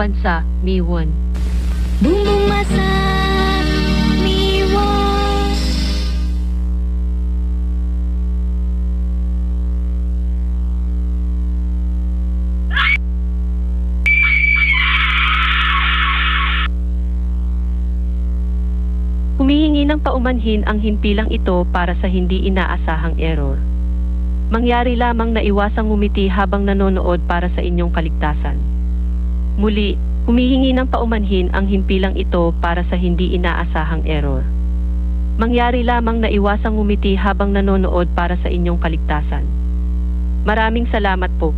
bansa, Miwon. Bumbong masak, Miwon. Humihingi ng paumanhin ang himpilang ito para sa hindi inaasahang error. Mangyari lamang na iwasang ngumiti habang nanonood para sa inyong kaligtasan. Muli, humihingi ng paumanhin ang himpilang ito para sa hindi inaasahang error. Mangyari lamang na iwasang ngumiti habang nanonood para sa inyong kaligtasan. Maraming salamat po.